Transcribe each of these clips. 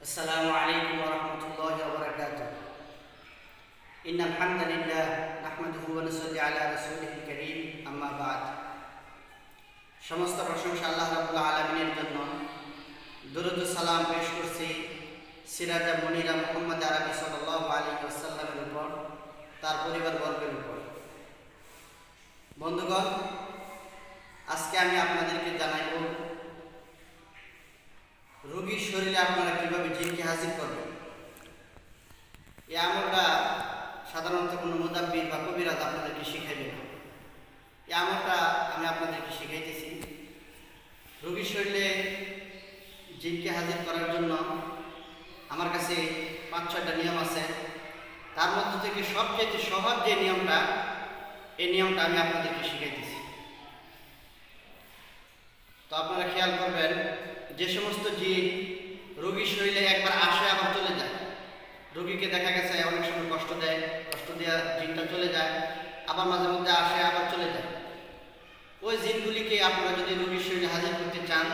السلام عليكم ورحمة الله وبركاته. إن الحمد لله نحمده ونصلي على رسوله الكريم أما بعد. সমস্ত প্রশংসা আল্লাহ রাব্বুল আলামিনের জন্য। দরুদ ও সালাম পেশ করছি সিরাজা মুনিরা মুহাম্মদ আরবি সাল্লাল্লাহু আলাইহি ওয়াসাল্লামের উপর, তার পরিবার বর্গের উপর। বন্ধুগণ, আজকে আমি আপনাদেরকে জানাইব রোগীর শরীরে আপনারা কিভাবে জিনকে হাজির করবেন। এই আমলটা সাধারণত কোনো মুদাব্বির বা কবিরাজ আপনাদেরকে শিখাইবে না। এই আমলটা আমি আপনাদেরকে শিখাইতেছি। রোগীর শরীরে জিনকে হাজির করার জন্য আমার কাছে ৫-৬টা নিয়ম আছে। তার মধ্যে থেকে সবচেয়ে সহজ যে নিয়মটা, এই নিয়মটা আমি আপনাদেরকে শিখাইতেছি। তো আপনারা খেয়াল করবেন, যে সমস্ত জিন রোগীর শরীরে একবার আসে আবার চলে যায়, রোগীকে দেখা গেছে অনেক সময় কষ্ট দেয়, কষ্ট দেওয়া জিনটা চলে যায়, আবার মাঝে মধ্যে আসে আবার চলে যায়, ওই জিনগুলিকে আপনারা যদি রোগীর শরীরে হাজির করতে চান,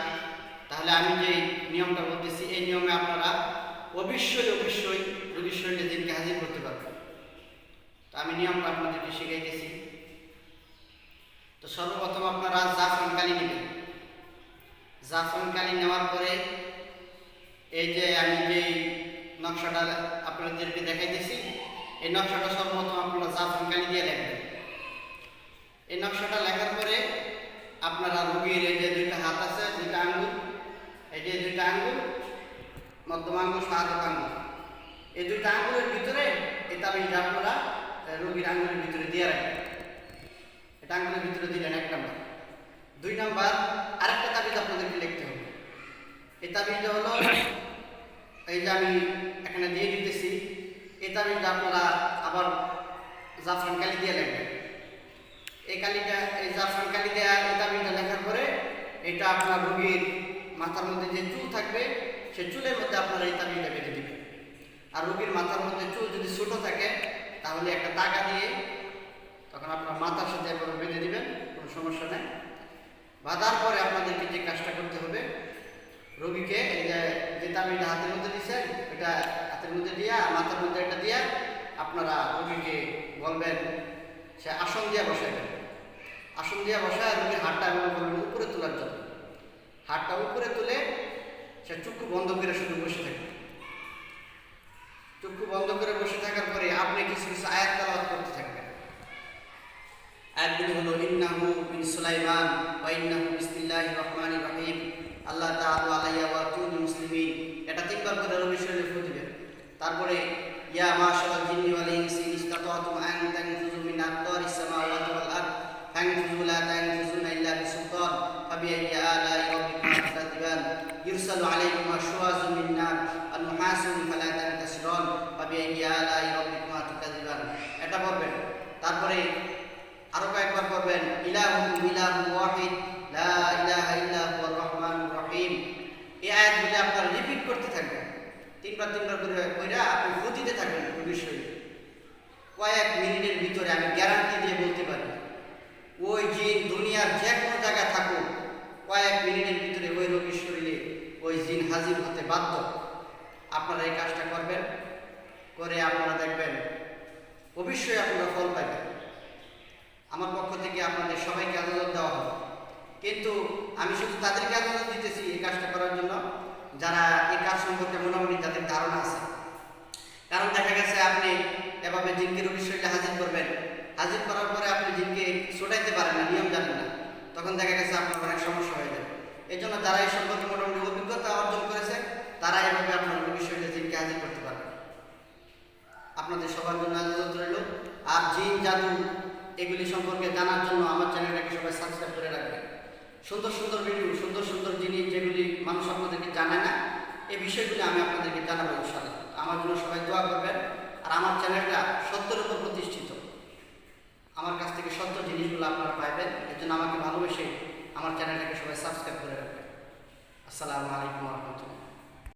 তাহলে আমি যে নিয়মটা বলতেছি এই নিয়মে আপনারা অবশ্যই রোগীর শরীরে জিনকে হাজির করতে পারবেন। তো আমি নিয়মটা আপনাদেরকে শিখাইতেছি। তো সর্বপ্রথম আপনারা জাফরান কালি নেবেন। জাফরান কালি নেওয়ার পরে এই যে আমি যে নকশাটা আপনাদেরকে দেখাইতেছি, এই নকশাটা সর্বপ্রথম আপনারা জাফরান কালি দিয়ে লিখবেন। এই নকশাটা লেখার পরে আপনারা রোগীর এই যে দুইটা হাত আছে, দুইটা আঙ্গুল, এই যে দুইটা আঙ্গুল, মধ্যম আঙ্গুল, শাহাদাত আঙ্গুল, এই দুইটা আঙ্গুলের ভিতরে এই তাবিজটা আপনারা রোগীর আঙ্গুলের ভিতরে দিয়ে রাখবেন। এটা আঙ্গুলের ভিতরে দিলেন ১ নাম্বার। ২ নাম্বার আরেকটা তাবিজ আপনাদেরকে লিখতে হবে। এই তাবিজটা হলো এই যে আমি এখানে দিয়ে দিতেছি, এই তাবিজটা আপনারা আবার জাফরান কালি দিয়ে লিখবেন। এই কালিটা, এই জাফরান কালি দেওয়া এই তাবিজটা লেখার পরে এটা আপনার রোগীর মাথার মধ্যে যে চুল থাকবে, সেই চুলের মধ্যে আপনারা এই তাবিজটা বেঁধে দিবেন। আর রোগীর মাথার মধ্যে চুল যদি ছোট থাকে, তাহলে একটা টাকা দিয়ে তখন আপনার মাথার সাথে বেঁধে দিবেন, কোনো সমস্যা নেই। বাঁধার পরে আপনাদেরকে যে কাজটা করতে হবে, রোগীকে এই যে তাবিজটা হাতের মধ্যে দিচ্ছেন, এটা হাতের মধ্যে দিয়া মাথার মধ্যে এটা দিয়া আপনারা রোগীকে বলবেন সে আসন দিয়ে বসাবেন। আসন দিয়ে বসায় রোগীর হাতটা বলবেন উপরে তোলার জন্য। হাতটা উপরে তুলে সে চক্ষু বন্ধ করে শুধু বসে থাকবে। চক্ষু বন্ধ করে বসে থাকার পরে আপনি কিছু কিছু আয়াত তেলাওয়াত করতে থাকবেন। আয়াতগুলি হলো ইন্নাহু মিন সুলাইমান ওয়া ইন্নাহু বিসমিল্লাহির রহমানির রহিম, আল্লাহ তাআলা আলাইয়া ওয়া তুনি মুসলিমিন। এটা ৩ বার করে রোগীর শরীরে ফুঁ দিবেন। তারপরে ইয়া মাশাআল জিন্নি ওয়াল ইনসি ইসতাতাতুম আন তানফুযু মিন আকতারিস সামাওয়াতি ওয়াল আরদ ফানফুযু লা তানফুযুনা ইল্লা বিসুলতান ফাবিআইয়ি আলাই রাব্বিকুমা তুকাযিবান ইরসালু আলাইকুমা শুওয়াযুম মিন নার ওয়া নুহাসুন ফালা তানতাসিরুন ফাবিআইয়ি আলাই রাব্বিকুমা তুকাযিবান। এটা বলবেন। তারপরে আরো কয়েকবার করবেন ইলাহুকুম ইলাহুন ওয়াহিদ লা ইলাহা ইল্লা হুয়ার রহমানুর রহিম। এই আয়াতগুলো আপনারা রিপিট করতে থাকবেন। ৩ বার করে আপনি ফুঁ দিতে থাকবেন রোগীর শরীরে। কয়েক মিনিটের ভিতরে আমি গ্যারান্টি দিয়ে বলতে পারি, ওই জিন দুনিয়ার যে কোনো জায়গায় থাকুক, কয়েক মিনিটের ভিতরে ওই রোগীর শরীরে ওই জিন হাজির হতে বাধ্য। আপনারা এই কাজটা করবেন, করে আপনারা দেখবেন অবশ্যই আপনারা ফল পাবেন। আমার পক্ষ থেকে আপনাদের সবাইকে আদালত দেওয়া হবে, কিন্তু আমি শুধু তাদেরকে আদালত দিতেছি এই কাজটা করার জন্য যারা এই কাজ সম্পর্কে মোটামুটি তাদের ধারণা আছে। কারণ দেখা গেছে আপনি এভাবে জিনকে রোগীর শরীরে হাজির করবেন, হাজির করার পরে আপনি জিনকে ছোটাইতে পারেন না, নিয়ম জানেন না, তখন দেখা গেছে আপনার অনেক সমস্যা হয়ে যাবে। এই জন্য যারা এই সম্পর্কে মোটামুটি অভিজ্ঞতা অর্জন করেছে, তারা এভাবে আপনার রোগীর শরীরে জিনকে হাজির করতে পারবেন। আপনাদের সবার জন্য আদালত রইল। আর জিন জাদু এগুলি সম্পর্কে জানার জন্য আমার চ্যানেলটাকে সবাই সাবস্ক্রাইব করে রাখবেন। সুন্দর সুন্দর ভিডিও, সুন্দর সুন্দর জিনিস যেগুলি মানুষ আপনাদেরকে জানে না, এই বিষয়গুলি আমি আপনাদেরকে জানাবো ইনশাআল্লাহ। আমার জন্য সবাই দোয়া করবেন। আর আমার চ্যানেলটা সত্যের উপর প্রতিষ্ঠিত, আমার কাছ থেকে সত্য জিনিসগুলো আপনারা পাইবেন। এর জন্য আমাকে ভালোবেসে আমার চ্যানেলটাকে সবাই সাবস্ক্রাইব করে রাখবেন। আসসালামু আলাইকুম ওয়া রাহমাতুল্লাহ।